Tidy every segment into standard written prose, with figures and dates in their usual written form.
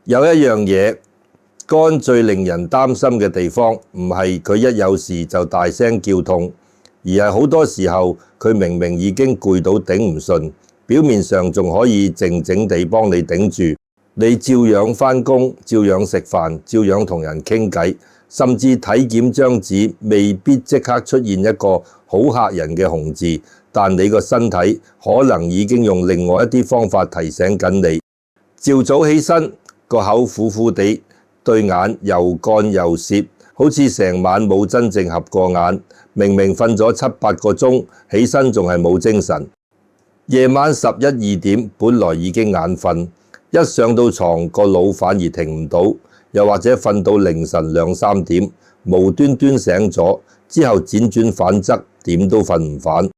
有一樣嘢，肝最令人擔心嘅地方，唔係佢一有事就大聲叫痛，而係好多時候佢明明已經攰到頂唔順，表面上仲可以靜靜地幫你頂住，你照樣返工，照樣食飯，照樣同人傾偈，甚至體檢張紙未必即刻出現一個好嚇人嘅紅字，但你個身體可能已經用另外一啲方法提醒緊你。朝早起身，個口苦苦地，對眼又乾又澀，好似成晚冇真正合過眼。明明瞓咗7、8個鐘，起身仲係冇精神。夜晚11、2點，本來已經眼瞓，一上到床個腦反而停唔到，又或者瞓到凌晨2、3點，無端端醒咗，之後輾轉反側，點都瞓唔返。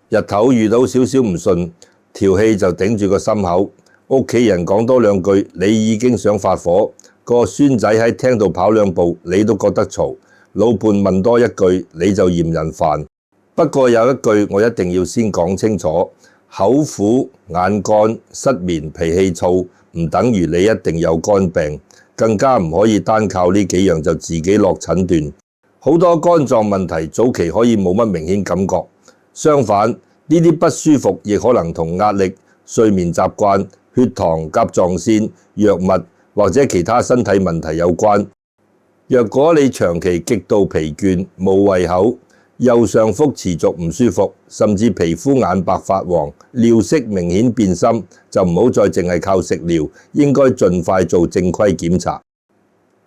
日頭遇到少少唔順，條氣就頂住個心口。屋企人講多兩句，你已經想發火；個孫仔喺廳度跑2步，你都覺得嘈；老伴問多一句，你就嫌人煩。不過有一句我一定要先講清楚：口苦、眼乾、失眠、脾氣躁，唔等於你一定有肝病，更加唔可以單靠呢幾樣就自己落診斷。好多肝臟問題早期可以冇乜明顯感覺，相反呢啲不舒服亦可能同壓力、睡眠習慣、血糖、甲狀腺、藥物或者其他身體問題有關。若果你長期極度疲倦、冇胃口、右上腹持續唔舒服，甚至皮膚眼白發黃、尿色明顯變深，就唔好再淨係靠食療，應該盡快做正規檢查。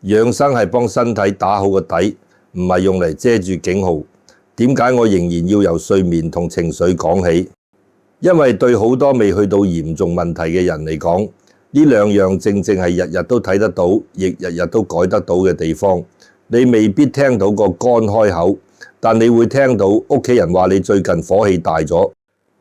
養生係幫身體打好個底，唔係用嚟遮住警號。點解我仍然要由睡眠同情緒講起？因為對好多未去到嚴重問題嘅人嚟講，呢兩樣正正係日日都睇得到，亦日日都改得到嘅地方。你未必聽到個肝開口，但你會聽到屋企人話你最近火氣大咗。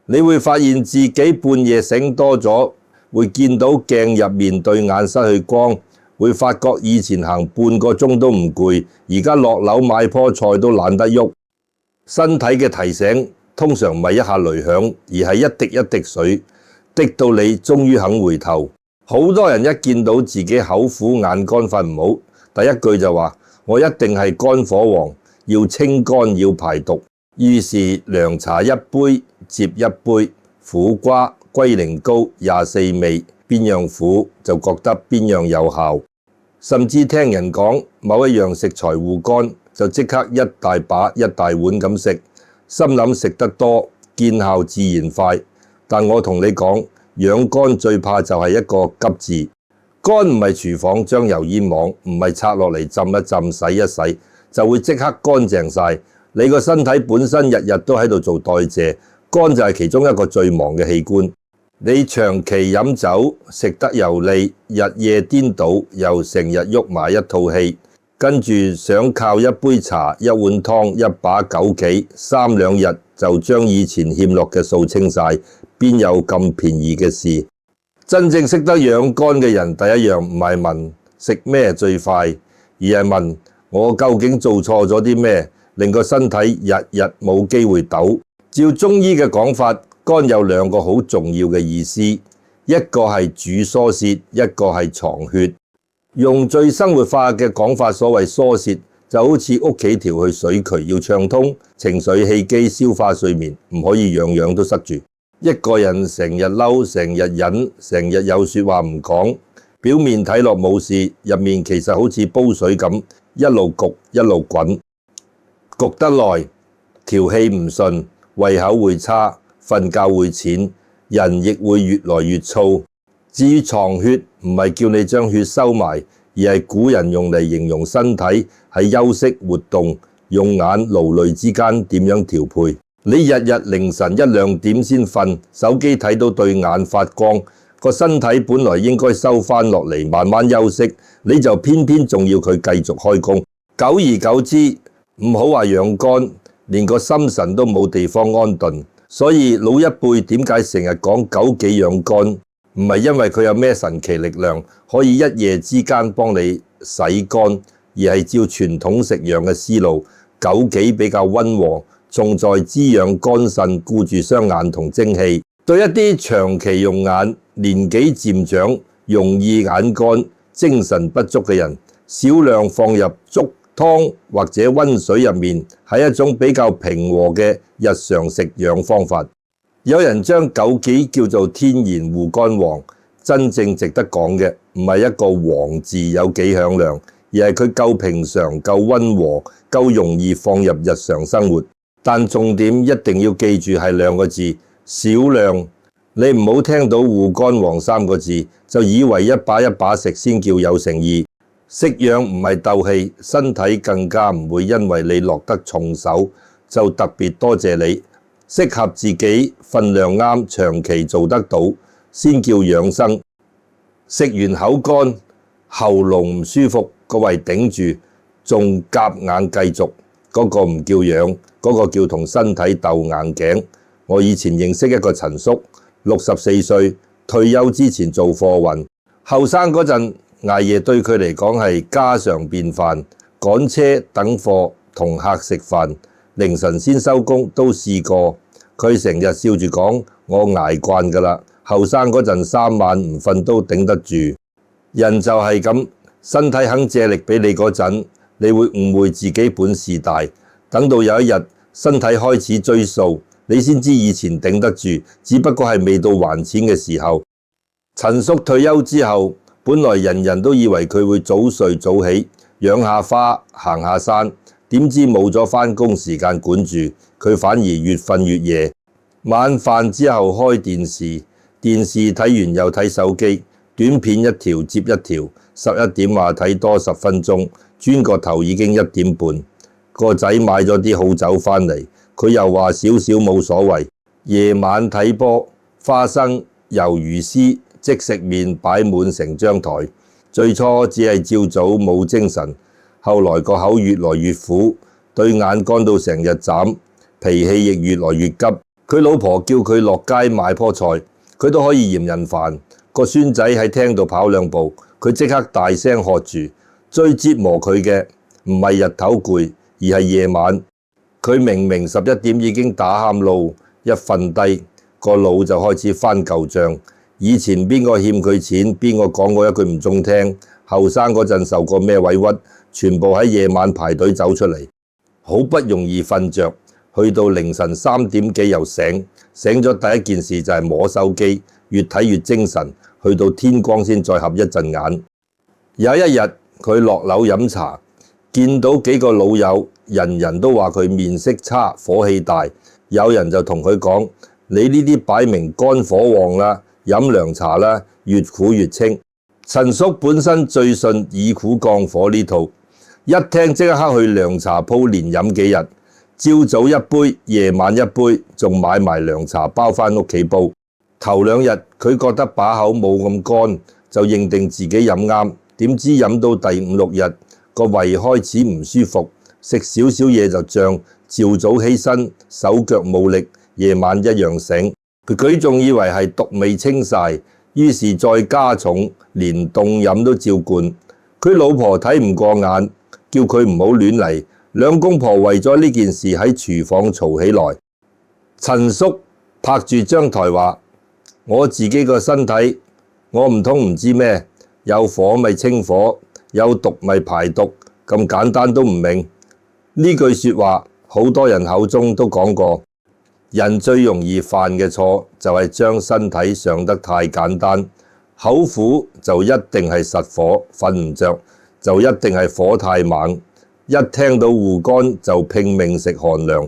你會發現自己半夜醒多咗，會見到鏡入面對眼失去光，會發覺以前行半個鐘都唔攰，而家落樓買棵菜都懶得喐。身體嘅提醒通常唔係一下雷響，而係一滴一滴水，滴到你終於肯回頭。好多人一見到自己口苦眼乾瞓唔好，第一句就話我一定係肝火旺，要清肝要排毒。於是涼茶1杯接1杯，苦瓜龜苓膏24味，邊樣苦就覺得邊樣有效。甚至聽人講某一樣食材護肝，就即刻一大把一大碗咁食，心諗食得多見效自然快。但我同你講，養肝最怕就係一個急字。肝唔係廚房將油煙網，唔係拆落嚟浸一浸洗一洗就會即刻乾淨晒。你個身體本身日日都喺度做代謝，肝就係其中一個最忙嘅器官。你長期飲酒，食得油膩，日夜顛倒，又成日喐埋一套戲，跟住想靠一杯茶、一碗湯、一把枸杞，3、2日就將以前欠落嘅數清晒，邊有咁便宜嘅事？真正識得養肝嘅人，第一樣唔係問食咩最快，而係問我究竟做錯咗啲咩，令個身體日日冇機會抖。照中醫嘅講法，肝有2個好重要嘅意思，一個係主疏泄，一個係藏血。用最生活化嘅講法，所謂疏泄就好似屋企調去水渠要暢通，情緒、氣機、消化、睡眠唔可以樣樣都塞住。一個人成日嬲，成日忍，成日有說話唔講，表面睇落冇事，入面其實好似煲水咁，一路焗一路滾，焗得耐，調氣唔順，胃口會差，瞓覺會淺，人亦會越來越燥。至於藏血，唔係叫你將血收埋，而係古人用嚟形容身體喺休息活動、用眼勞累之間點樣調配。你日日凌晨1、2點先瞓，手機睇到對眼發光，個身體本來應該收翻落嚟慢慢休息，你就偏偏仲要佢繼續開工。久而久之，唔好話養肝，連個心神都冇地方安頓。所以老一輩點解成日講枸杞養肝？唔係因為佢有咩神奇力量可以一夜之間幫你洗肝，而係照傳統食養嘅思路，枸杞比較溫和，重在滋養肝腎，顧住雙眼同精氣。對一啲長期用眼、年紀漸長、容易眼乾、精神不足嘅人，少量放入粥湯或者溫水入面，係一種比較平和嘅日常食養方法。有人將枸杞叫做天然護肝黃，真正值得講嘅唔係一個黃字有幾響亮，而係佢夠平常、夠溫和、夠容易放入日常生活。但重點一定要記住係兩個字：少量。你唔好聽到護肝黃三個字就以為一把一把食先叫有誠意。食養唔係鬥氣，身體更加唔會因為你落得重手就特別多謝你。適合自己分量啱，長期做得到先叫養生。食完口乾、喉嚨唔舒服，個胃頂住，仲夾硬繼續，嗰個唔叫養，嗰個叫同身體鬥硬頸。我以前認識一個陳叔，64歲，退休之前做貨運，後生嗰陣捱夜對佢嚟講係家常便飯，趕車等貨同客食飯，凌晨先收工都試過。佢成日笑住講：我捱慣㗎啦，後生嗰陣3晚唔瞓都頂得住。人就係咁，身體肯借力俾你嗰陣，你會誤會自己本事大。等到有一日身體開始追數，你先知以前頂得住，只不過係未到還錢嘅時候。陳叔退休之後，本來人人都以為佢會早睡早起，養下花，行下山，點知冇咗返工時間管住，佢反而越瞓越夜。晚飯之後開電視，電視睇完又睇手機，短片一條接一條，11點話睇多10分鐘，轉個頭已經1點半。個仔買咗啲好酒返嚟，佢又話少少冇所謂。夜晚睇波，花生、魷魚絲、即食麵擺滿成張台。最初只係朝早冇精神，後來個口越來越苦，對眼乾到成日眨，脾氣亦越來越急。佢老婆叫佢落街買棵菜，佢都可以嫌人煩。個孫仔喺廳度跑2步，佢即刻大聲喝住。最折磨佢嘅唔係日頭攰，而係夜晚。佢明明11點已經打喊路，一瞓低個腦就開始翻舊帳。以前邊個欠佢錢，邊個講過一句唔中聽，後生嗰陣受過咩委屈，全部喺夜晚排隊走出嚟。好不容易瞓着，去到凌晨3點幾又醒咗，第一件事就係摸手機，越睇越精神，去到天光先再合一陣眼。有一日佢落樓飲茶，見到幾個老友，人人都話佢面色差，火氣大。有人就同佢講：你呢啲擺明肝火旺啦，飲涼茶啦，越苦越清。陳叔本身最信以苦降火呢套，一聽即刻去涼茶鋪連飲幾日，朝早一杯，夜晚一杯，仲買埋涼茶包返屋企煲。頭2日佢覺得把口冇咁乾，就認定自己飲啱。點知飲到第5、6日，個胃開始唔舒服，食少少嘢就脹，朝早起身手腳冇力，夜晚一樣醒。佢仲以為係毒未清晒，於是再加重，連凍飲都照灌。佢老婆睇唔過眼，叫佢唔好亂嚟。兩公婆為咗呢件事喺廚房嘈起來。陳叔拍住張台話：我自己個身體，我唔通唔知咩？有火咪清火，有毒咪排毒，咁簡單都唔明。呢句說話好多人口中都講過。人最容易犯嘅錯就係將身體想得太簡單，口苦就一定係實火，瞓唔着就一定係火太猛，一聽到護肝就拼命食寒涼。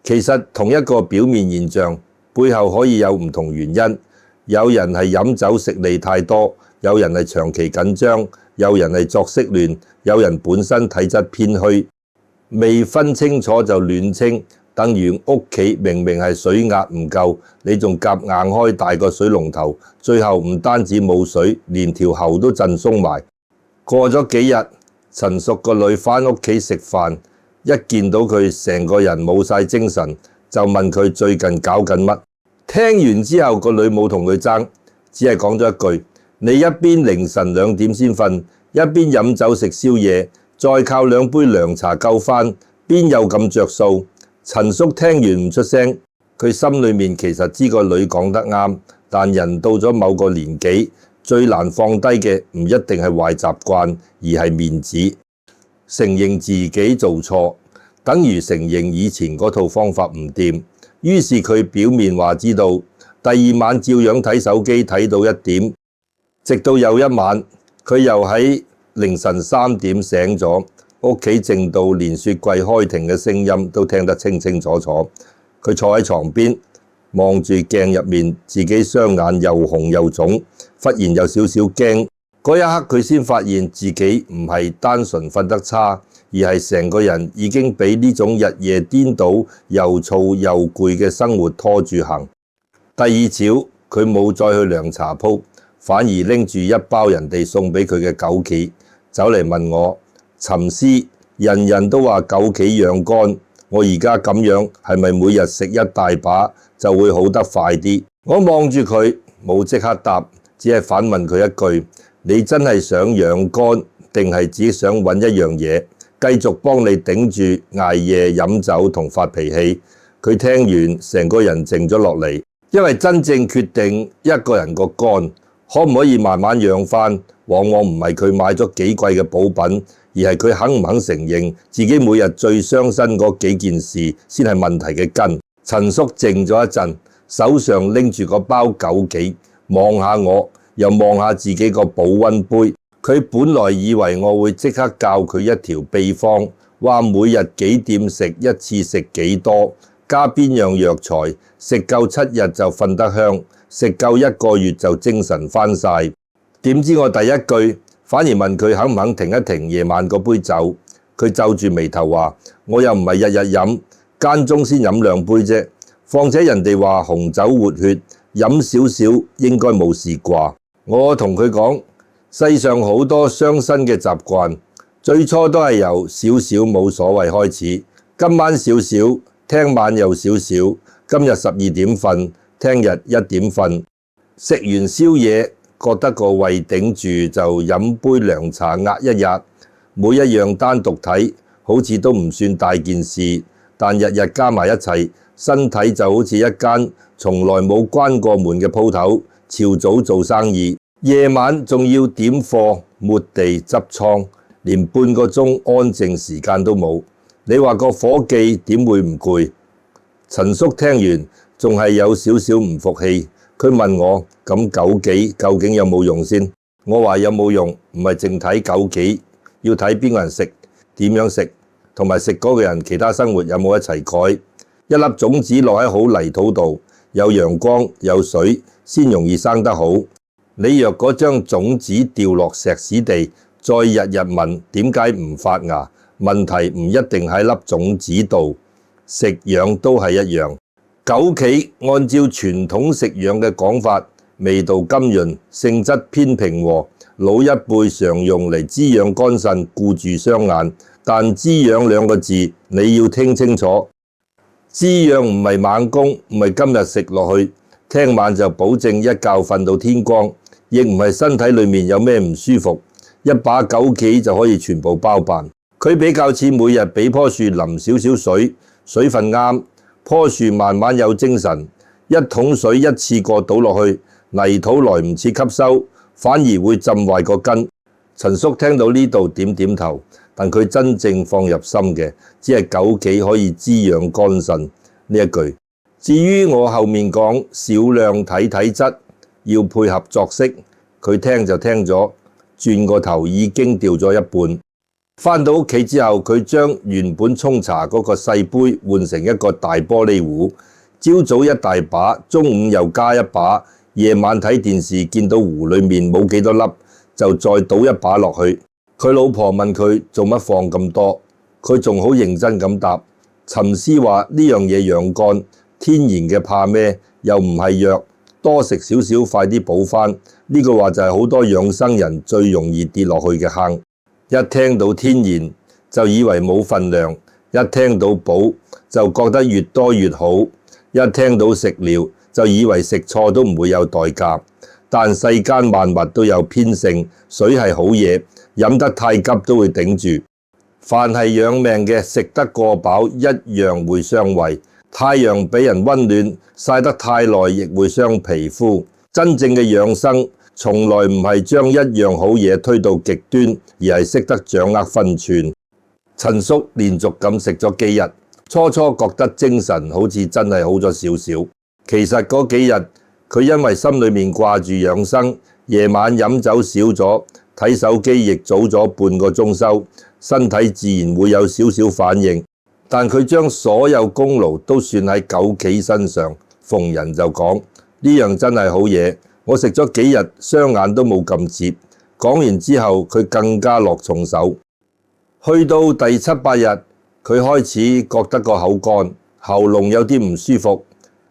其實同一個表面現象背後可以有唔同原因。有人係飲酒食膩太多，有人係長期緊張，有人係作息亂，有人本身體質偏虛。未分清楚就亂稱，等於屋企明明係水壓唔夠，你仲夾硬開大個水龍頭，最後唔單止冇水，連條喉都震鬆埋。過咗幾日，陳叔個女返屋企食飯，一見到佢成個人冇晒精神，就問佢最近搞緊乜。聽完之後，個女冇同佢爭，只係講咗一句：你一邊凌晨2點先瞓，一邊飲酒食宵夜，再靠2杯涼茶救返，邊有咁着數？陳叔聽完唔出聲，佢心裏面其實知個女講得啱，但人到咗某個年紀，最難放低嘅唔一定係壞習慣，而係面子。承認自己做錯，等於承認以前嗰套方法唔掂。於是佢表面話知道，第二晚照樣睇手機睇到1點，直到有一晚佢又喺凌晨3點醒咗，屋企靜到連雪櫃開停嘅聲音都聽得清清楚楚。佢坐喺床邊，望住鏡入面自己雙眼又紅又腫，忽然有少少驚。嗰一刻佢先發現自己唔係單純瞓得差，而係成個人已經俾呢種日夜顛倒又燥又攰嘅生活拖住行。第二朝佢冇再去涼茶鋪，反而拎住一包人哋送俾佢嘅枸杞，走嚟問我：沉思，人人都話枸杞養肝，我而家咁樣係咪每日食一大把就會好得快啲？我望住佢冇即刻答，只係反問佢一句：你真係想養肝，定係只想揾一樣嘢繼續幫你頂住捱夜飲酒同發脾氣？佢聽完成個人靜咗落嚟，因為真正決定一個人個肝可唔可以慢慢養返，往往唔係佢買咗幾貴嘅補品，而係佢肯唔肯承認自己每日最傷身嗰幾件事先係問題嘅根。陳叔靜咗一陣，手上拎住個包枸杞，望下我，又望下自己個保溫杯。佢本來以為我會即刻教佢一條秘方，話每日幾點食，一次食幾多，加邊樣藥材，食夠7日就瞓得香，食夠1個月就精神返晒。點知我第一句反而問佢肯唔肯停一停夜晚嗰杯酒。佢皺住眉頭話：我又唔係日日飲，間中先飲2杯啫。況且人哋話紅酒活血，飲少少應該冇事啩。我同佢講：世上好多傷身嘅習慣，最初都係由少少冇所謂開始。今晚少少，聽晚又少少。今日12點瞓，聽日1點瞓。食完宵夜覺得個胃頂住，就飲杯涼茶壓一壓。每一樣單獨睇好似都唔算大件事，但日日加埋一齊，身體就好似一間從來冇關過門嘅鋪頭，朝早做生意，夜晚仲要點貨、抹地、執倉，連半個鐘安靜時間都冇。你話個夥計點會唔攰？陳叔聽完仲係有少少唔服氣，佢問我：咁枸杞究竟有冇用先？我話有冇用唔係淨睇枸杞，要睇邊個人食、點樣食，同埋食嗰個人其他生活有冇一齊改。一粒種子落喺好泥土度，有陽光有水先容易生得好。你若果將種子掉落石屎地，再日日問點解唔發芽，問題唔一定喺粒種子度。食養都係一樣。枸杞按照傳統食養嘅講法，味道甘潤，性質偏平和，老一輩常用嚟滋養肝腎、顧住雙眼。但滋養2個字你要聽清楚，滋養唔係猛攻，唔係今日食落去，聽晚就保證一覺瞓到天光，亦唔係身體裏面有咩唔舒服，一把枸杞就可以全部包辦。佢比較似每日俾棵樹淋少少水，水分啱，棵樹慢慢有精神。一桶水一次過倒落去，泥土來唔切吸收，反而會浸壞個根。陳叔聽到呢度點點頭，但佢真正放入心嘅，只係枸杞可以滋養肝腎呢一句。至於我後面講少量睇體質，要配合作息，佢聽就聽咗，轉個頭已經掉咗一半。返到屋企之後，佢將原本沖茶嗰個細杯換成一個大玻璃壺，朝早一大把，中午又加一把，夜晚睇電視見到壺裏面冇幾多粒，就再倒一把落去。佢老婆問佢做乜放咁多，佢仲好認真咁答：沉思話呢樣嘢養肝，天然嘅怕咩？又唔係藥，多食少少快啲補返。呢句話就係好多養生人最容易跌落去嘅坑。一聽到天然就以為冇分量，一聽到補就覺得越多越好，一聽到食療就以為食錯都唔會有代價。但世間萬物都有偏性，水係好嘢，飲得太急都會頂住。凡係養命嘅，食得過飽一樣會傷胃。太陽俾人溫暖，曬得太耐亦會傷皮膚。真正嘅養生，從來唔係將一樣好嘢推到極端，而係識得掌握分寸。陳叔連續咁食咗幾日，初初覺得精神好似真係好咗少少。其實嗰幾日佢因為心裏面掛住養生，夜晚飲酒少咗，睇手機亦早咗半個鐘收，身體自然會有少少反應。但佢將所有功勞都算喺枸杞身上，逢人就講呢樣真係好嘢。我食咗幾日，雙眼都冇咁折。講完之後，佢更加落重手。去到第7、8日，佢開始覺得個口乾，喉嚨有啲唔舒服，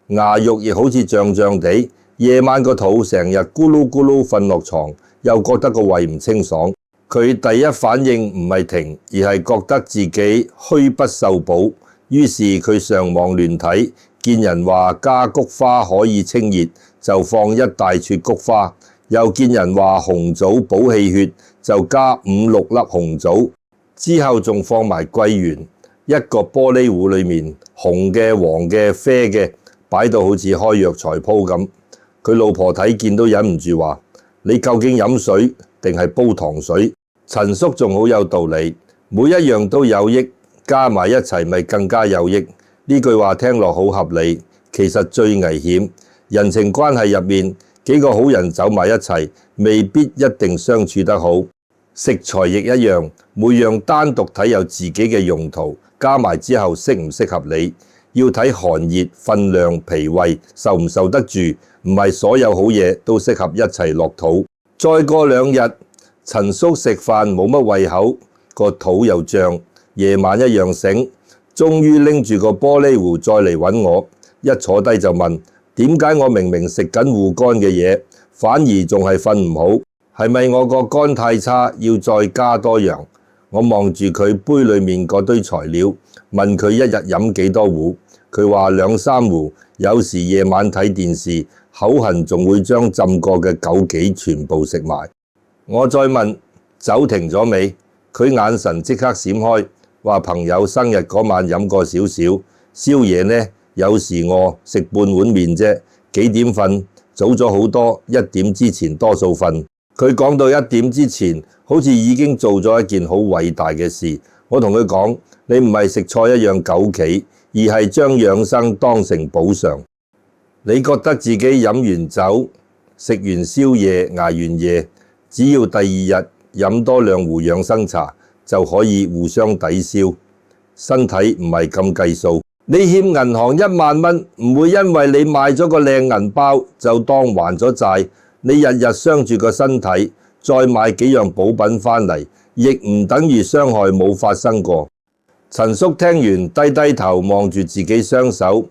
牙肉亦好似脹脹地。夜晚個肚成日咕嚕咕嚕瞓落床，又覺得個胃唔清爽。佢第一反應唔係停，而係覺得自己虛不受補。於是佢上網亂睇，見人話加菊花可以清熱，就放一大撮菊花；又見人話紅棗補氣血，就加5、6粒紅棗。之後仲放埋桂圓，一個玻璃壺裏面，紅嘅、黃嘅、啡嘅，擺到好似開藥材鋪咁。佢老婆睇見都忍唔住話：你究竟飲水定係煲糖水？陳叔仲好有道理，每一樣都有益，加埋一齊咪更加有益。呢句話聽落好合理，其實最危險。人情關係入面，幾個好人走埋一齊，未必一定相處得好。食材亦一樣，每樣單獨睇有自己嘅用途，加埋之後適唔適合你，要睇寒熱、分量、脾胃受唔受得住，唔係所有好嘢都適合一齊落肚。再過2日，陳叔食飯冇乜胃口，個肚又脹，夜晚一樣醒，終於拎住個玻璃壺再嚟揾我，一坐低就問：點解我明明食緊護肝嘅嘢，反而仲係瞓唔好？係咪我個肝太差，要再加多樣？我望住佢杯裏面嗰堆材料，問佢一日飲幾多壺？佢話2、3壺，有時夜晚睇電視，口痕仲會將浸過嘅枸杞全部食埋。我再問酒停咗未？佢眼神即刻閃開，話朋友生日嗰晚飲過少少。宵夜呢，有時餓食半碗麵啫。幾點瞓？早咗好多，1點之前多數瞓。佢講到1點之前，好似已經做咗一件好偉大嘅事。我同佢講：你唔係食錯一樣枸杞，而係將養生當成補償。你覺得自己飲完酒、食完宵夜、捱完夜，只要第2日飲多2壺養生茶就可以互相抵消。身體唔係咁計數。你欠銀行1萬蚊，唔會因為你買咗個靚銀包就當還咗債。你日日傷住個身體，再買幾樣補品返嚟，亦唔等於傷害冇發生過。陳叔聽完低低頭望住自己雙手，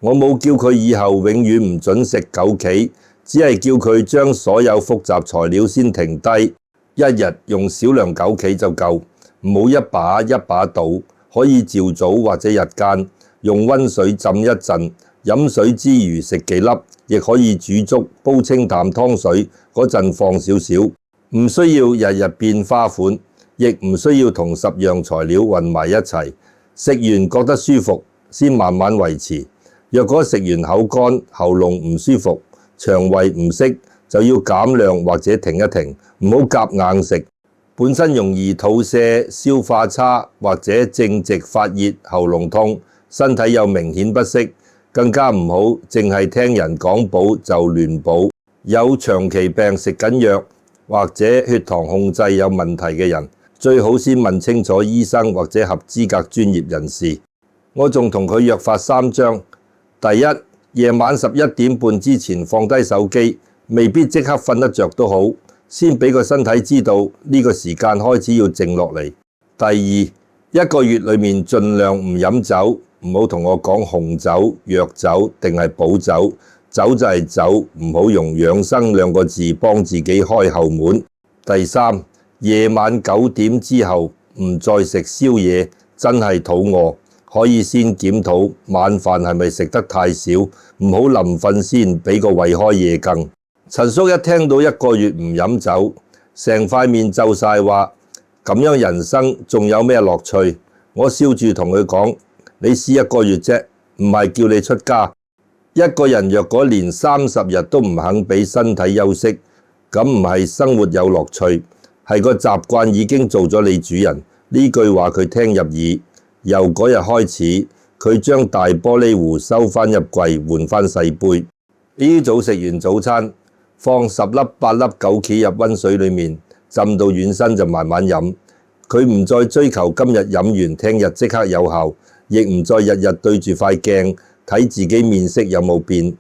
我冇叫佢以後永遠唔准食枸杞，只係叫佢將所有複雜材料先停低，一日用少量枸杞就夠，唔好一把一把倒，可以照早或者日間用溫水浸一陣，飲水之餘食幾粒，亦可以煮粥煲清淡湯水嗰陣放少少，唔需要日日變花款，亦唔需要同10樣材料混埋一齊。食完覺得舒服先慢慢維持。若果食完口乾、喉嚨唔舒服、腸胃唔適，就要減量或者停一停，唔好夾硬食。本身容易肚瀉、消化差或者正值發熱、喉嚨痛，身體有明顯不適，更加唔好淨係聽人講補就亂補。有長期病食緊藥或者血糖控制有問題嘅人，最好先問清楚醫生或者合資格專業人士。我仲同佢約法3章：第一，夜晚11點半之前放低手機，未必即刻瞓得着都好，先俾個身體知道呢個時間開始要靜落嚟。第二，1個月裏面盡量唔飲酒，唔好同我講紅酒、藥酒定係補酒，酒就係酒，唔好用養生2個字幫自己開後門。第三，夜晚9點之後唔再食宵夜，真係肚餓，可以先檢討晚飯係咪食得太少，唔好臨瞓先俾個胃開夜更。陳叔一聽到1個月唔飲酒，成塊面皺晒，話咁樣人生仲有咩樂趣？我笑住同佢講：你試1個月啫，唔係叫你出家。一個人若果連30日都唔肯俾身體休息，咁唔係生活有樂趣，係個習慣已經做咗你主人。呢句話佢聽入耳。由嗰日開始，佢將大玻璃壺收返入櫃，換返細杯。呢早食完早餐，放10粒8粒枸杞入溫水裡面，浸到軟身就慢慢飲。佢唔再追求今日飲完聽日即刻有效，亦唔再日日對住塊鏡睇自己面色有冇變。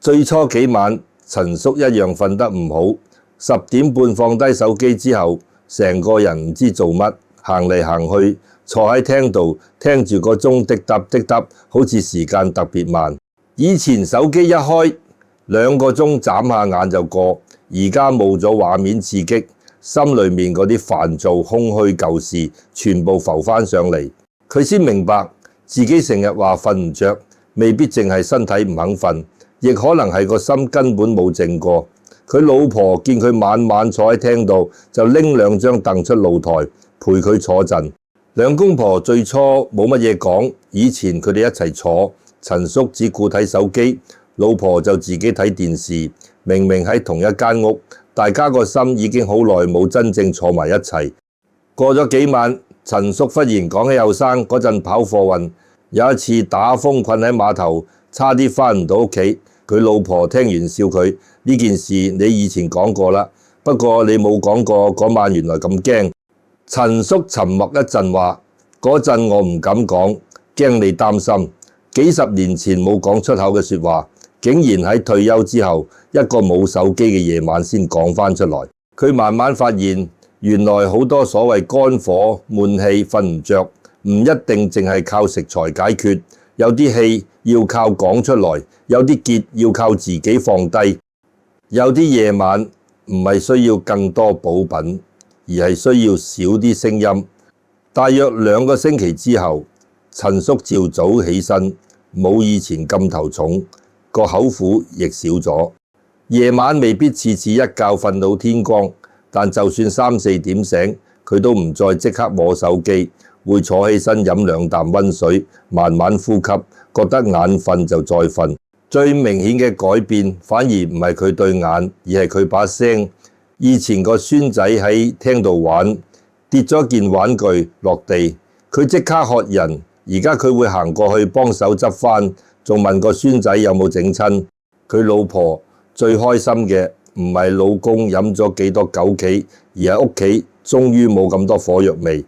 最初幾晚，陳叔一樣瞓得唔好。10點半放低手機之後，成個人唔知做乜，行嚟行去，坐喺廳度聽住個鐘滴答滴答，好似時間特別慢。以前手機一開2個鐘眨下眼就過，而家冇咗畫面刺激，心裏面嗰啲煩躁空虛舊事全部浮翻上嚟。佢先明白自己成日話瞓唔着，未必淨係身體唔肯瞓，亦可能係個心根本冇靜過。佢老婆見佢晚晚坐喺廳度，就拎2張凳出露台陪佢坐陣。兩公婆最初冇乜嘢講，以前佢哋一齊坐，陳叔只顧睇手機，老婆就自己睇電視。明明喺同一間屋，大家個心已經好耐冇真正坐埋一齊。過咗幾晚，陳叔忽然講起後生嗰陣跑貨運，有一次打風困喺碼頭，差啲返唔到屋企。佢老婆聽完笑佢，呢件事你以前講過啦，不過你冇講過嗰晚原來咁驚。陳叔沉默一陣話：嗰陣我唔敢講，驚你擔心。幾十年前冇講出口嘅說話，竟然喺退休之後一個冇手機嘅夜晚先講返出來。佢慢慢發現，原來好多所謂肝火悶氣瞓唔着，唔一定淨係靠食材解決，有啲氣要靠講出來，有啲結要靠自己放低，有啲夜晚唔係需要更多補品，而係需要少啲聲音。大約2個星期之後，陳叔朝早起身，冇以前咁頭重，個口苦亦少咗。夜晚未必次次一覺瞓到天光，但就算3、4點醒，佢都唔再即刻摸手機，會坐起身飲2啖溫水，慢慢呼吸，覺得眼瞓就再瞓。最明顯嘅改變反而唔係佢對眼，而係佢把聲。以前個孫仔喺廳度玩，跌咗件玩具落地，佢即刻喝人。而家佢會行過去幫手執返，仲問個孫仔有冇整親。佢老婆最開心嘅唔係老公飲咗幾多枸杞，而係屋企終於冇咁多火藥味。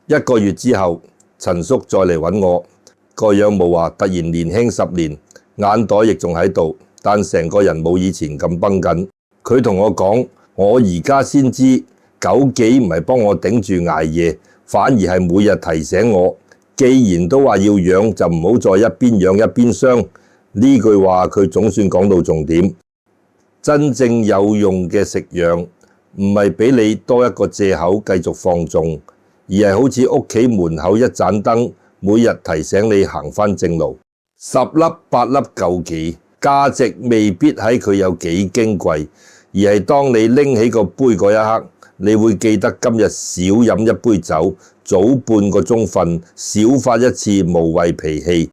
1個月之後，陳叔再嚟揾我，個樣冇話突然年輕10年，眼袋亦仲喺度，但成個人冇以前咁繃緊。佢同我講：我而家先知枸杞唔係幫我頂住捱夜，反而係每日提醒我，既然都話要養，就唔好再一邊養一邊傷。呢句話佢總算講到重點。真正有用嘅食養，唔係俾你多一個藉口繼續放縱，而係好似屋企門口一盞燈，每日提醒你行返正路。10粒8粒枸杞，價值未必喺佢有幾矜貴，而係當你拎起個杯嗰一刻，你會記得今日少飲一杯酒，早半個鐘瞓，少發一次無謂脾氣。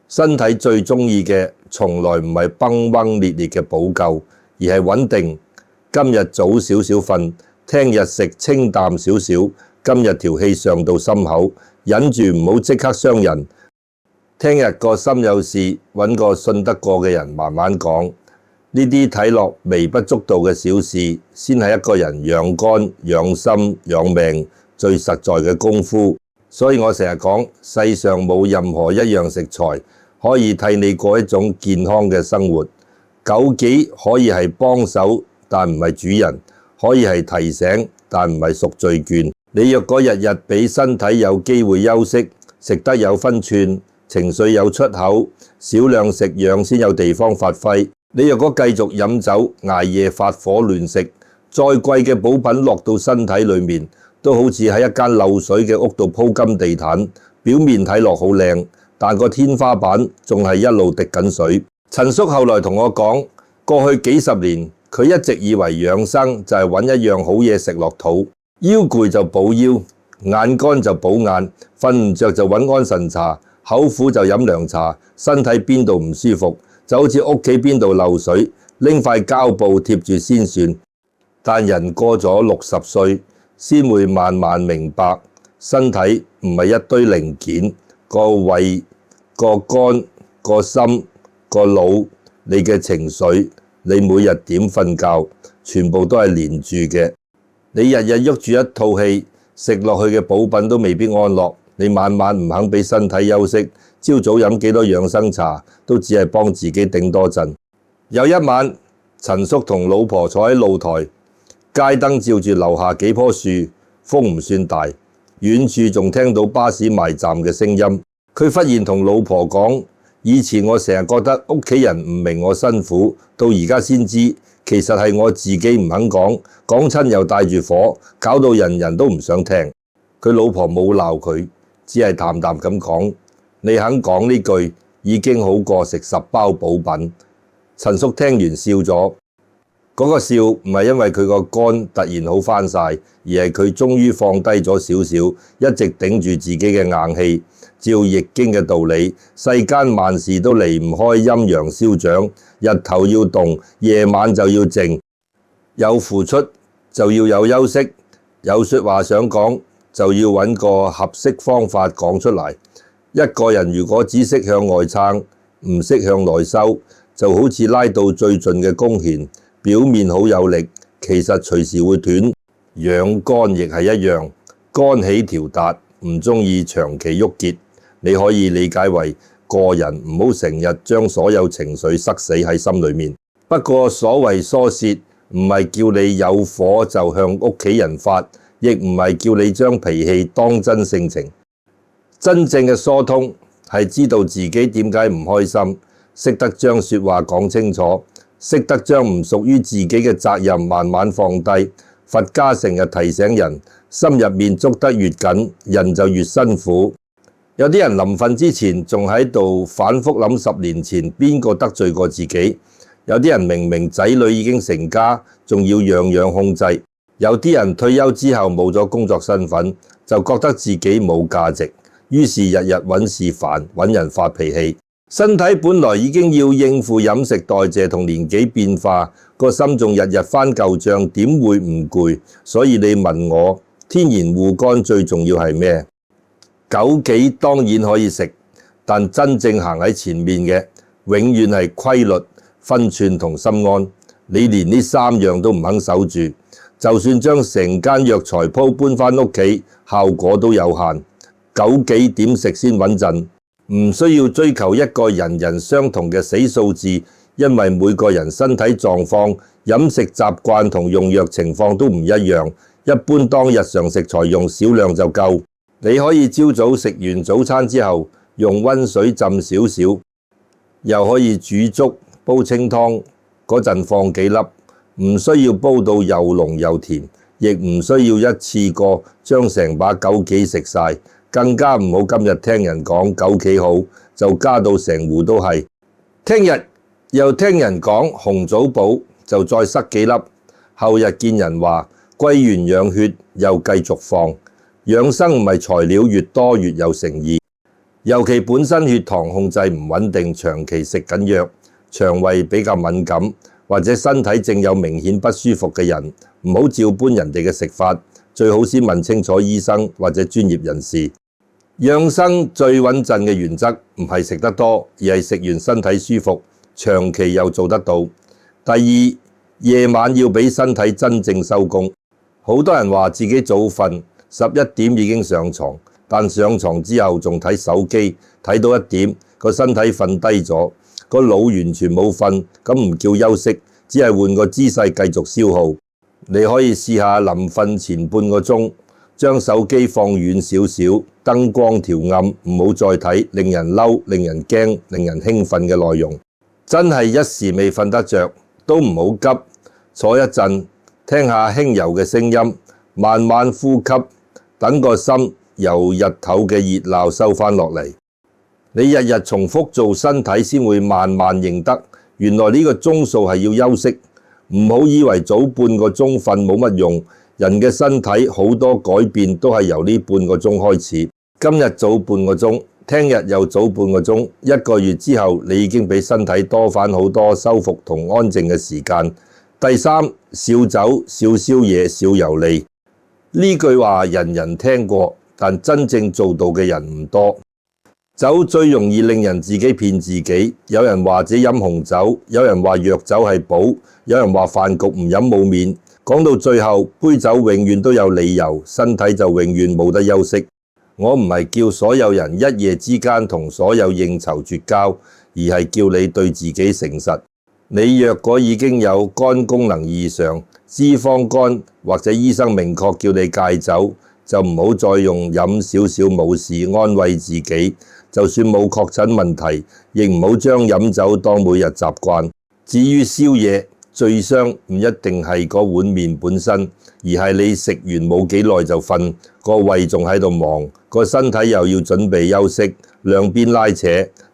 身體最中意嘅，從來唔係崩崩烈烈嘅補救，而係穩定。今日早少少瞓，聽日食清淡少少，今日條氣上到心口，忍住唔好即刻傷人。聽日個心有事，揾個信得過嘅人慢慢講。呢啲睇落微不足道嘅小事，先係一個人養肝、養心、養命最實在嘅功夫。所以我成日講，世上冇任何一樣食材可以替你過一種健康嘅生活。枸杞可以係幫手，但唔係主人；可以係提醒，但唔係贖罪券。你若果日日俾身體有機會休息，食得有分寸，情緒有出口，少量食養先有地方發揮。你若果繼續飲酒、捱夜發火亂食，再貴嘅補品落到身體裏面，都好似喺一間漏水嘅屋度鋪金地毯，表面睇落好靚，但個天花板仲係一路滴緊水。陳叔後來同我講，過去幾十年，佢一直以為養生就係揾一樣好嘢食落肚，腰攰就補腰，眼乾就補眼，瞓唔着就揾安神茶，口苦就飲涼茶，身體邊度唔舒服就好似屋企邊度漏水，拎塊膠布貼住先算。但人過咗60歲，先會慢慢明白，身體唔係一堆零件，個胃、個肝、個心、個腦，你嘅情緒，你每日點瞓覺，全部都係連住嘅。你日日喐住一套戲，食落去嘅補品都未必安樂。你晚晚唔肯俾身體休息，朝早飲幾多養生茶，都只係幫自己頂多陣。有一晚，陳叔同老婆坐喺露台，街燈照住樓下幾棵樹，風唔算大，遠處仲聽到巴士埋站嘅聲音。佢忽然同老婆講：以前我成日覺得屋企人唔明我辛苦，到而家先知，其實係我自己唔肯講，講親又帶住火，搞到人人都唔想聽。佢老婆冇鬧佢，只係淡淡咁講：你肯講呢句，已經好過食10包補品。陳叔聽完笑咗，嗰個笑唔係因為佢個肝突然好返晒，而係佢終於放低咗少少，一直頂住自己嘅硬氣。照易經嘅道理，世間萬事都離唔開陰陽消長，日頭要動，夜晚就要靜，有付出就要有休息，有說話想講就要揾個合適方法講出嚟。一個人如果只識向外撐，唔識向內收，就好似拉到最盡嘅弓弦，表面好有力，其實隨時會斷。養肝亦係一樣，肝起條達，唔中意長期鬱結。你可以理解為個人唔好成日將所有情緒塞死喺心裏面。不過所謂疏泄，唔係叫你有火就向屋企人發，亦唔係叫你將脾氣當真性情。真正嘅疏通係知道自己點解唔開心，識得將說話講清楚，識得將唔屬於自己嘅責任慢慢放低。佛家成日提醒人，心入面捉得越緊，人就越辛苦。有啲人臨瞓之前仲喺度反覆諗10年前邊個得罪過自己，有啲人明明仔女已經成家，仲要樣樣控制，有啲人退休之後冇咗工作身份，就覺得自己冇價值，於是日日揾事煩，揾人發脾氣。身體本來已經要應付飲食代謝同年紀變化，個心仲日日翻舊賬，點會唔攰？所以你問我，天然護肝最重要係咩？枸杞當然可以食，但真正行喺前面嘅，永遠係規律、分寸同心安。你連呢3樣都唔肯守住，就算將成間藥材鋪搬返屋企，效果都有限。枸杞點食先穩陣？唔需要追求一個人人相同嘅死數字，因為每個人身體狀況、飲食習慣同用藥情況都唔一樣。一般當日常食材用少量就夠。你可以朝早食完早餐之後，用溫水浸少少，又可以煮粥、煲清湯嗰陣放幾粒，唔需要煲到又濃又甜，亦唔需要一次過將成把枸杞食晒，更加唔好今日聽人講枸杞好，就加到成壺都係。聽日又聽人講紅棗補，就再塞幾粒，後日見人話歸元養血，又繼續放。養生唔係材料越多越有誠意，尤其本身血糖控制唔穩定，長期食緊藥，腸胃比較敏感，或者身體正有明顯不舒服嘅人，唔好照搬人哋嘅食法，最好先問清楚醫生或者專業人士。養生最穩陣嘅原則唔係食得多，而係食完身體舒服，長期又做得到。第二，夜晚要俾身體真正收工。好多人話自己早瞓，11點已經上床，但上床之後仲睇手機，睇到1點，個身體瞓低咗，個腦完全冇瞓，咁唔叫休息，只係換個姿勢繼續消耗。你可以試下臨瞓前半個鐘，將手機放遠少少，燈光調暗，唔好再睇令人嬲、令人驚、令人興奮嘅內容。真係一時未瞓得着，都唔好急，坐一陣，聽下輕柔嘅聲音，慢慢呼吸，等個心由日頭嘅熱鬧收返落嚟。你日日重複做身體，先會慢慢認得，原來呢個鐘數係要休息。唔好以為早半個鐘瞓冇乜用，人嘅身體好多改變都係由呢半個鐘開始。今日早半個鐘，聽日又早半個鐘，1個月之後，你已經比身體多返好多修復同安靜嘅時間。第三，少酒、少宵夜、少油膩。呢句話人人聽過，但真正做到嘅人唔多。酒最容易令人自己騙自己。有人話只飲紅酒，有人話藥酒係寶，有人話飯局唔飲冇面。講到最後，杯酒永遠都有理由，身體就永遠冇得休息。我唔係叫所有人一夜之間同所有應酬絕交，而係叫你對自己誠實。你若果已經有肝功能異常、脂肪肝，或者醫生明確叫你戒酒，就唔好再用飲少少冇事安慰自己。就算冇確診問題，亦唔好將飲酒當每日習慣。至於宵夜，最傷唔一定係嗰碗麵本身，而係你食完冇幾耐就瞓，個胃仲喺度忙，個身體又要準備休息，兩邊拉扯，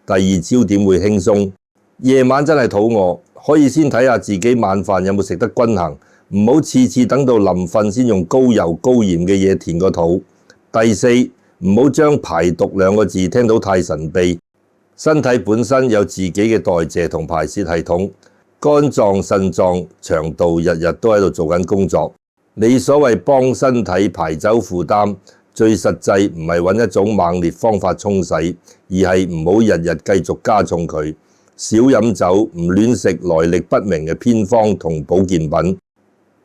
第二朝點會輕鬆？夜晚真係肚餓，可以先睇下自己晚飯有冇食得均衡，唔好次次等到臨瞓先用高油高鹽嘅嘢填個肚。第四，唔好將排毒兩個字聽到太神秘，身體本身有自己嘅代謝同排泄系統，肝臟、腎臟、腸道日日都喺度做緊工作。你所謂幫身體排走負擔，最實際唔係揾一種猛烈方法沖洗，而係唔好日日繼續加重佢。少飲酒，唔亂食來歷不明嘅偏方同保健品。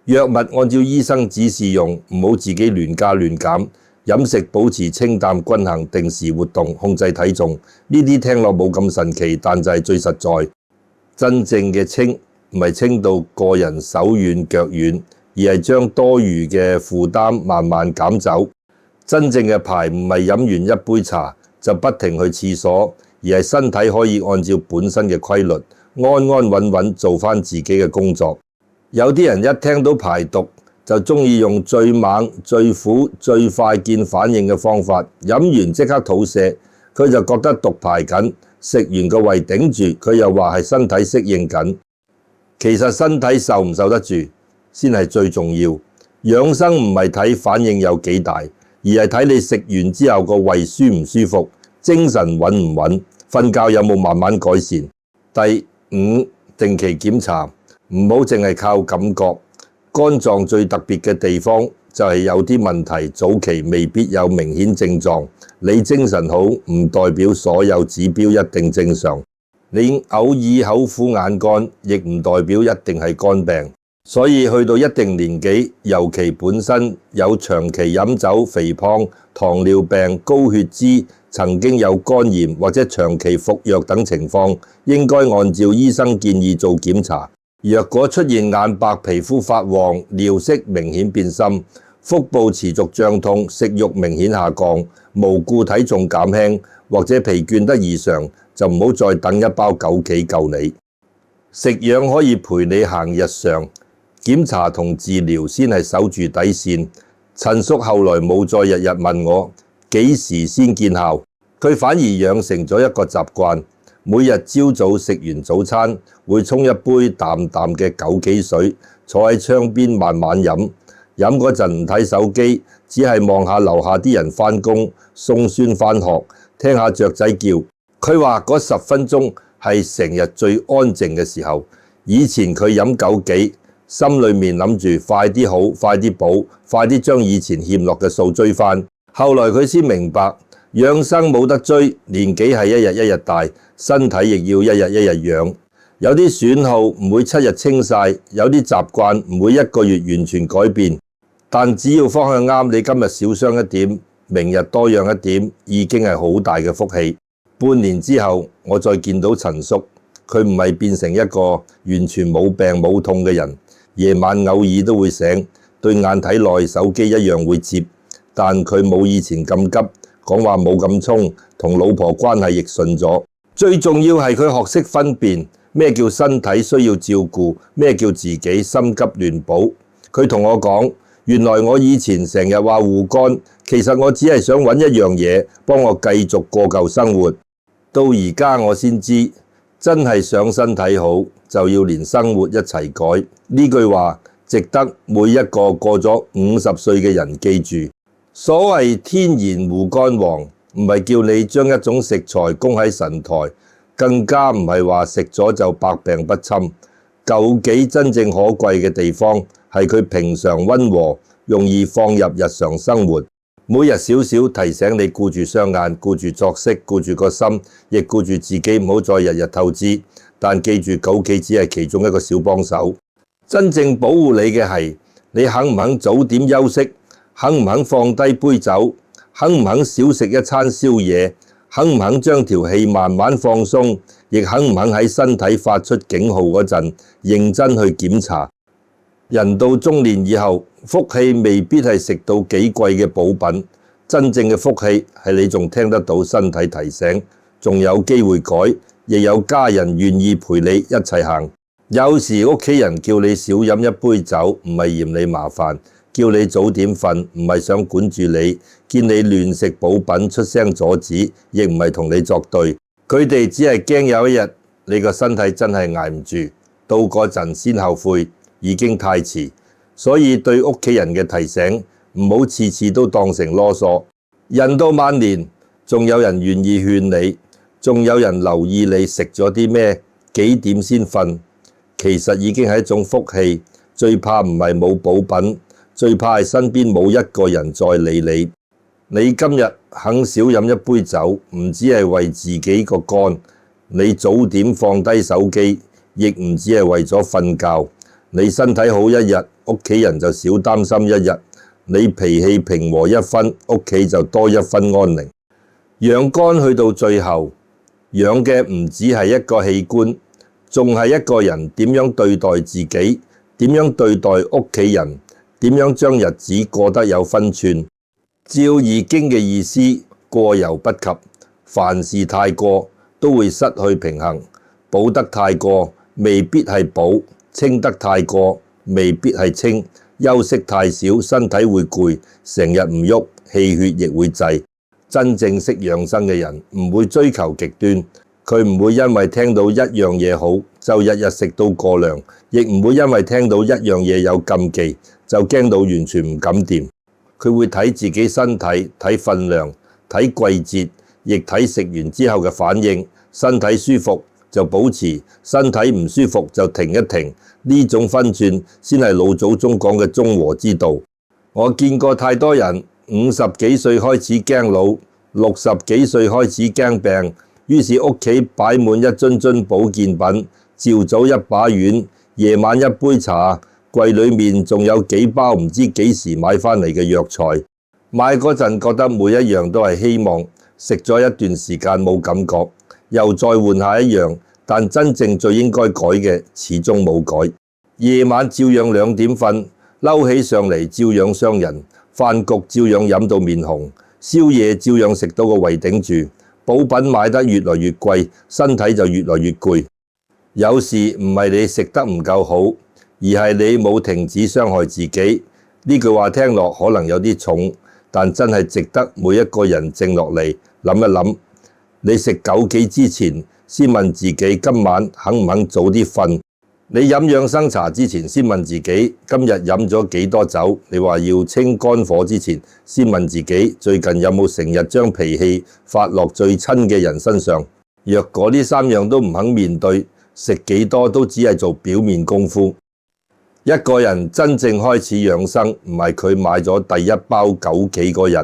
藥物按照醫生指示用，唔好自己亂加亂減。飲食保持清淡均衡，定時活動，控制體重。呢啲聽落冇咁神奇，但就係最實在。真正嘅清唔係清到個人手軟腳軟，而係將多餘嘅負擔慢慢減走。真正嘅排唔係飲完一杯茶就不停去廁所，而係身體可以按照本身嘅規律，安安穩穩做返自己嘅工作。有啲人一聽到排毒就鍾意用最猛、最苦、最快見反應嘅方法，飲完即刻肚瀉，佢就覺得毒排緊，食完個胃頂住，佢又話係身體適應緊。其實身體受唔受得住先係最重要。養生唔係睇反應有幾大，而係睇你食完之後個胃舒唔舒服，精神穩唔穩，瞓覺有冇慢慢改善。第五，定期檢查，唔好淨係靠感覺。肝臟最特別嘅地方就係有啲問題早期未必有明顯症狀，你精神好唔代表所有指標一定正常，你偶爾口苦眼乾亦唔代表一定係肝病。所以去到一定年紀，尤其本身有長期飲酒、肥胖、糖尿病、高血脂、曾經有肝炎或者長期服藥等情況，應該按照醫生建議做檢查。若果出現眼白、皮膚發黃、尿色明顯變深、腹部持續脹痛、食慾明顯下降、無故體重減輕或者疲倦得異常，就唔好再等一包枸杞救你。食養可以陪你行日常，檢查同治療先係守住底線。陳叔後來冇再日日問我幾時先見效，佢反而養成咗一個習慣。每日朝早食完早餐，會沖一杯淡淡嘅枸杞水，坐喺窗邊慢慢飲。飲嗰陣唔睇手機，只係望下樓下啲人返工、送孫返學，聽下雀仔叫。佢話嗰10分鐘係成日最安靜嘅時候。以前佢飲枸杞，心裏面諗住快啲好、快啲補、快啲將以前欠落嘅數追返。後來佢先明白，養生冇得追，年紀係一日一日大，身體亦要一日一日養。有啲損耗唔會7日清晒，有啲習慣唔會1個月完全改變。但只要方向啱，你今日少傷一點，明日多養一點，已經係好大嘅福氣。半年之後，我再見到陳叔，佢唔係變成一個完全冇病冇痛嘅人，夜晚偶爾都會醒，對眼睇耐手機一樣會接，但佢冇以前咁急。講話冇咁衝，同老婆關係亦順咗。最重要係佢學識分辨咩叫身體需要照顧，咩叫自己心急亂補。佢同我講，原來我以前成日話護肝，其實我只係想揾一樣嘢幫我繼續過舊生活。到而家我先知，真係想身體好，就要連生活一齊改。呢句話值得每一個過咗50歲嘅人記住。所謂天然護肝王，唔係叫你將一種食材供喺神台，更加唔係話食咗就百病不侵。枸杞真正可貴嘅地方係佢平常溫和，容易放入日常生活。每日少少提醒你顧住雙眼，顧住作息，顧住個心，亦顧住自己，唔好再日日透支。但記住，枸杞只係其中一個小幫手。真正保護你嘅係你肯唔肯早點休息，肯唔肯放低杯酒，肯唔肯少食一餐宵夜，肯唔肯將條氣慢慢放鬆，亦肯唔肯喺身體發出警號嗰陣認真去檢查。人到中年以後，福氣未必係食到幾貴嘅補品，真正嘅福氣係你仲聽得到身體提醒，仲有機會改，亦有家人願意陪你一齊行。有時屋企人叫你少飲一杯酒，唔係嫌你麻煩，叫你早點瞓，唔係想管住你，見你亂食補品出聲阻止，亦唔係同你作對。佢哋只係驚有一日你個身體真係捱唔住，到嗰陣先後悔，已經太遲。所以對屋企人嘅提醒，唔好次次都當成囉嗦。人到晚年，仲有人願意勸你，仲有人留意你食咗啲咩，幾點先瞓。其實已經係一種福氣。最怕唔係冇補品，最怕係身邊冇一個人再理你。你今日肯少飲一杯酒，唔止係為自己個肝，你早點放低手機，亦唔止係為咗瞓覺。你身體好一日，屋企人就少擔心一日；你脾氣平和一分，屋企就多一分安寧。養肝去到最後，養嘅唔止係一個器官，仲係一個人點樣對待自己，點樣對待屋企人，點樣將日子過得有分寸。照易經嘅意思，過猶不及，凡事太過都會失去平衡。補得太過未必係補，清得太過未必係清，休息太少身體會攰，成日唔喐，氣血亦會滯。真正識養生嘅人唔會追求極端，佢唔會因為聽到一樣嘢好就日日食到過量，亦唔會因為聽到一樣嘢有禁忌就驚到完全唔敢掂。佢會睇自己身體，睇分量，睇季節，亦睇食完之後嘅反應。身體舒服就保持，身體唔舒服就停一停。呢種分寸先係老祖宗講嘅中和之道。我見過太多人50幾歲開始驚老，60幾歲開始驚病，於是屋企擺滿一樽樽保健品，朝早一把丸，夜晚一杯茶，櫃裏面仲有幾包唔知幾時買返嚟嘅藥材。買嗰陣覺得每一樣都係希望，食咗一段時間冇感覺，又再換下一樣，但真正最應該改嘅始終冇改。夜晚照樣2點瞓，嬲起上嚟照樣傷人，飯局照樣飲到面紅，宵夜照樣食到個胃頂住。補品買得越來越貴，身體就越來越攰。有時唔係你食得唔夠好，而係你冇停止傷害自己。呢句話聽落可能有啲重，但真係值得每一個人靜落嚟諗一諗。你食枸杞之前，先問自己今晚肯唔肯早啲瞓。你飲養生茶之前，先問自己今日飲咗幾多酒。你話要清肝火之前，先問自己最近有冇成日將脾氣發落最親嘅人身上。若果呢3樣都唔肯面對，食幾多都只係做表面功夫。一個人真正開始養生，唔係佢買咗第一包枸杞嗰日，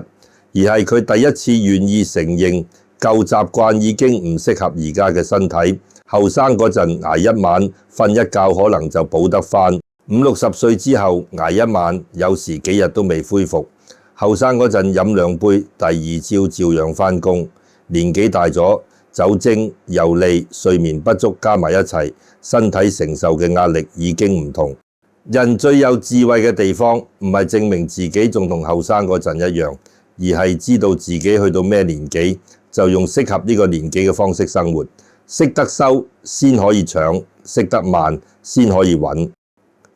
而係佢第一次願意承認舊習慣已經唔適合而家嘅身體。後生嗰陣捱一晚瞓一覺可能就補得返，50、60歲之後捱一晚有時幾日都未恢復。後生嗰陣飲2杯，第2朝照樣返工。年紀大咗，酒精、油膩、睡眠不足加埋一齊，身體承受嘅壓力已經唔同。人最有智慧嘅地方，唔係證明自己仲同後生嗰陣一樣，而係知道自己去到咩年紀，就用適合呢個年紀嘅方式生活。識得收先可以搶，識得慢先可以穩。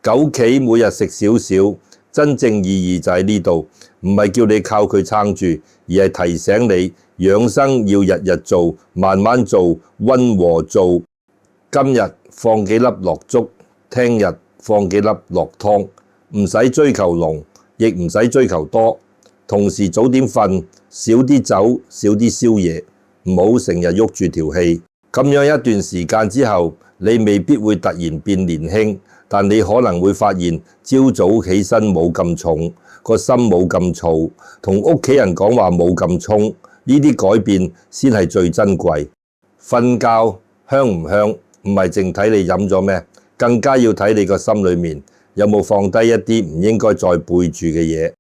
枸杞每日食少少，真正意義就喺呢度，唔係叫你靠佢撐住，而係提醒你養生要日日做，慢慢做，溫和做。今日放幾粒落粥，聽日放幾粒落湯，唔使追求濃，亦唔使追求多。同時早點瞓，少啲酒，少啲宵夜，唔好成日喐住條氣。咁樣一段時間之後，你未必會突然變年輕，但你可能會發現朝早起身冇咁重，個心冇咁燥，同屋企人講話冇咁衝，呢啲改變先係最珍貴。瞓覺香唔香，唔係淨睇你飲咗咩，更加要睇你個心裏面有冇放低一啲唔應該再背住嘅嘢。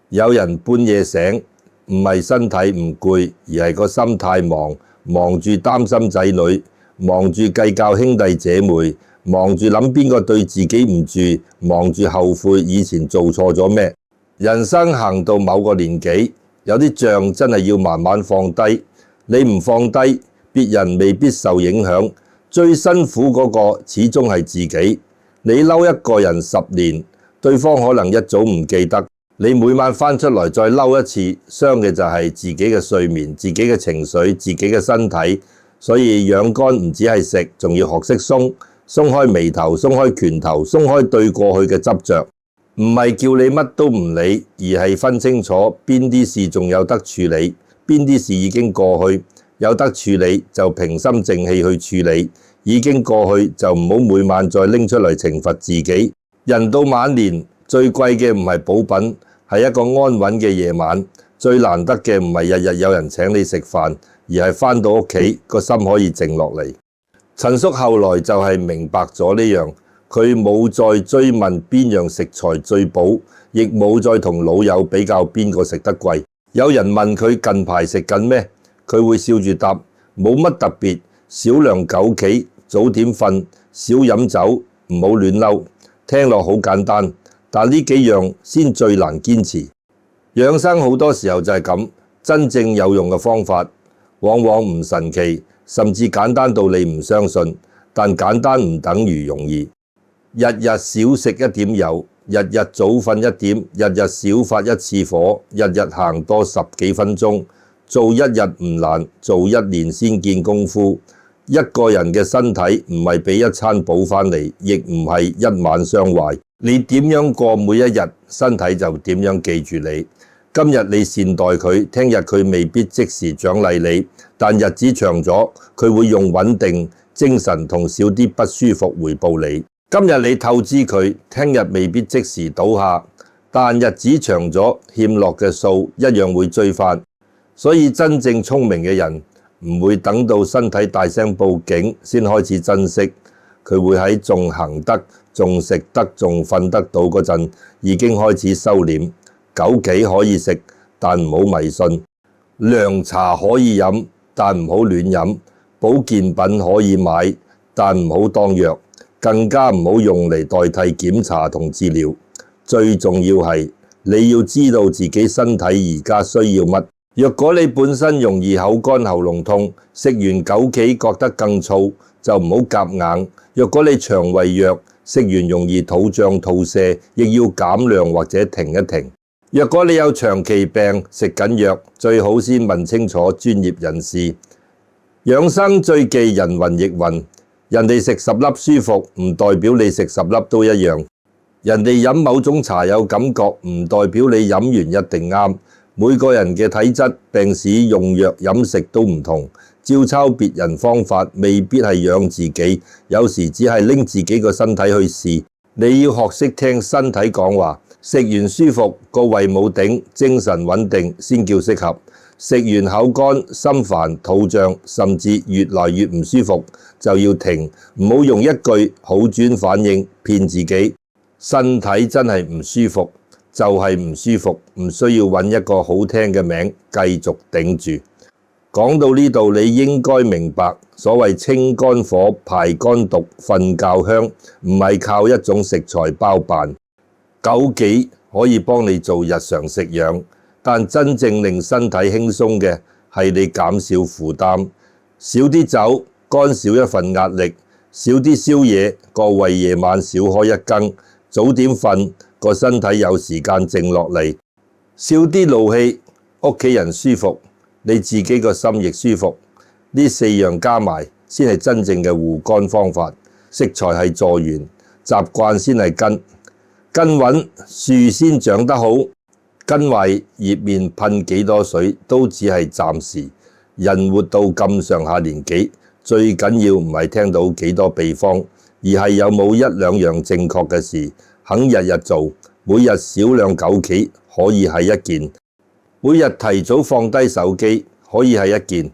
有人半夜醒，唔係身體唔攰，而係個心太忙，忙住擔心仔女，忙住計較兄弟姐妹，忙住諗邊個對自己唔住，忙住後悔以前做錯咗咩。人生行到某個年紀，有啲仗真係要慢慢放低。你唔放低，別人未必受影響，最辛苦嗰個始終係自己。你嬲一個人10年，對方可能一早唔記得。你每晚翻出來再嬲一次，傷嘅就係自己嘅睡眠、自己嘅情緒、自己嘅身體。所以養肝唔止係食，仲要學識鬆開眉頭、鬆開拳頭、鬆開對過去嘅執着。唔係叫你乜都唔理，而係分清楚邊啲事仲有得處理，邊啲事已經過去，有得處理就平心靜氣去處理，已經過去就唔好每晚再拎出嚟懲罰自己。人到晚年最貴嘅唔係補品，係一個安穩嘅夜晚。最難得嘅唔係日日有人請你食飯，而係返到屋企個心可以靜落嚟。陳叔後來就係明白咗呢樣，佢冇再追問邊樣食材最補，亦冇再同老友比較邊個食得貴。有人問佢近排食緊咩，佢會笑住答冇乜特別，少量枸杞，早點瞓，少飲酒，唔好亂嬲。聽落好簡單，但呢幾樣先最難堅持。養生好多時候就係咁，真正有用嘅方法往往唔神奇，甚至簡單到你唔相信。但簡單唔等於容易。日日少食一點油，日日早瞓一點，日日少發一次火，日日行多10幾分鐘。做一日唔難，做1年先見功夫。一個人嘅身體唔係俾一餐補返嚟，亦唔係一晚傷壞。你點樣過每一日，身體就點樣記住你。今日你善待佢，聽日佢未必即時獎勵你，但日子長咗，佢會用穩定精神同少啲不舒服回報你。今日你透支佢，聽日未必即時倒下，但日子長咗，欠落嘅數一樣會追返。所以真正聰明嘅人唔會等到身體大聲報警先開始珍惜，佢會喺仲行得、仲食得、仲瞓得到嗰陣已經開始收斂。枸杞可以食，但唔好迷信；涼茶可以飲，但唔好亂飲；保健品可以買，但唔好當藥，更加唔好用嚟代替檢查同治療。最重要係你要知道自己身體而家需要乜。若果你本身容易口乾喉嚨痛，食完枸杞覺得更燥，就唔好夾硬。若果你腸胃弱，食完容易肚脹肚瀉，亦要減量或者停一停。若果你有長期病食緊藥，最好先問清楚專業人士。養生最忌人云亦云，人哋食10粒舒服，唔代表你食10粒都一樣。人哋飲某種茶有感覺，唔代表你飲完一定啱。每個人嘅體質、病史、用藥、飲食都唔同，照抄別人方法未必係養自己，有時只係拎自己個身體去試。你要學識聽身體講話，食完舒服，個胃冇頂，精神穩定先叫適合。食完口乾、心煩、肚脹，甚至越來越唔舒服，就要停，唔好用一句好轉反應騙自己。身體真係唔舒服，就係唔舒服，唔需要揾一個好聽嘅名繼續頂住。講到呢度，你應該明白，所謂清肝火、排肝毒、瞓覺香，唔係靠一種食材包辦。枸杞可以幫你做日常食養，但真正令身體輕鬆嘅係你減少負擔，少啲酒，肝少一份壓力，少啲宵夜，個胃夜晚少開一更，早點瞓，個身體有時間靜落嚟，少啲怒氣，屋企人舒服，你自己個心亦舒服。呢4樣加埋先係真正嘅護肝方法。食材係助緣，習慣先係根。根穩樹先長得好，根壞葉面噴幾多水都只係暫時。人活到咁上下年紀，最緊要唔係聽到幾多秘方，而係有冇一兩樣正確嘅事，肯日日做，每日少量枸杞可以係一件，每日提早放低手機可以係一件，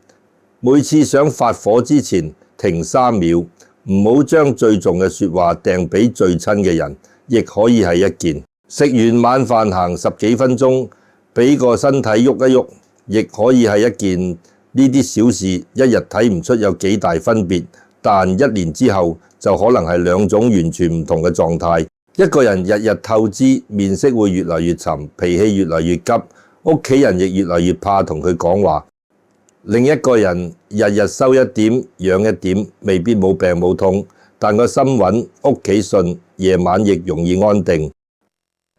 每次想發火之前停3秒，唔好將最重嘅說話掟俾最親嘅人，亦可以係一件。食完晚飯行10幾分鐘，俾個身體喐一喐，亦可以係一件。呢啲小事一日睇唔出有幾大分別，但1年之後就可能係2種完全唔同嘅狀態。一個人日日透支，面色會越來越沉，脾氣越來越急，屋企人亦越來越怕同佢講話。另一個人日日收一點，養一點，未必冇病冇痛，但個心穩，屋企順，夜晚亦容易安定。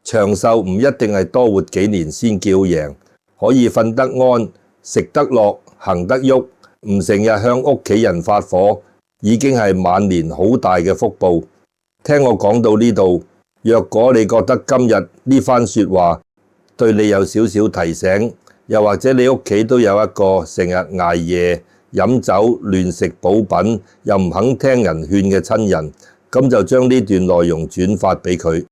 長壽唔一定係多活幾年先叫贏，可以瞓得安，食得落，行得喐，唔成日向屋企人發火，已經係晚年好大嘅福報。聽我講到呢度，若果你覺得今日呢番說話對你有少少提醒，又或者你屋企都有一個成日捱夜、飲酒、亂食補品，又唔肯聽人勸嘅親人，咁就將呢段內容轉發俾佢，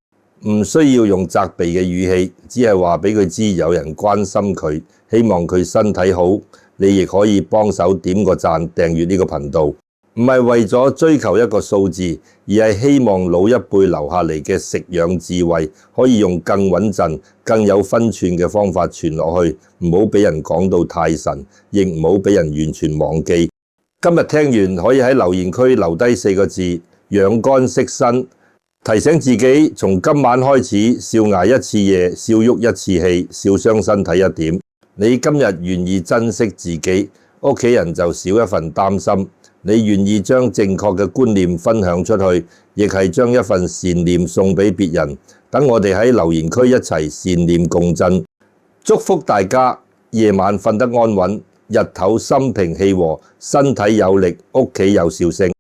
唔需要用責備嘅語氣，只係話俾佢知有人關心佢，希望佢身體好。你亦可以幫手點個讚、訂閱呢個頻道，唔係為咗追求一個數字，而係希望老一輩留下嚟嘅食養智慧，可以用更穩陣、更有分寸嘅方法傳落去，唔好俾人講到太神，亦唔好俾人完全忘記。今日聽完可以喺留言區留低4個字：養肝息身，提醒自己從今晚開始少捱1次夜，少喐1次氣，少傷身體1點。你今日願意珍惜自己，屋企人就少一份擔心。你願意將正確嘅觀念分享出去，亦係將一份善念送俾別人。等我哋喺留言區一齊善念共振，祝福大家夜晚瞓得安穩，日頭心平氣和，身體有力，屋企有笑聲。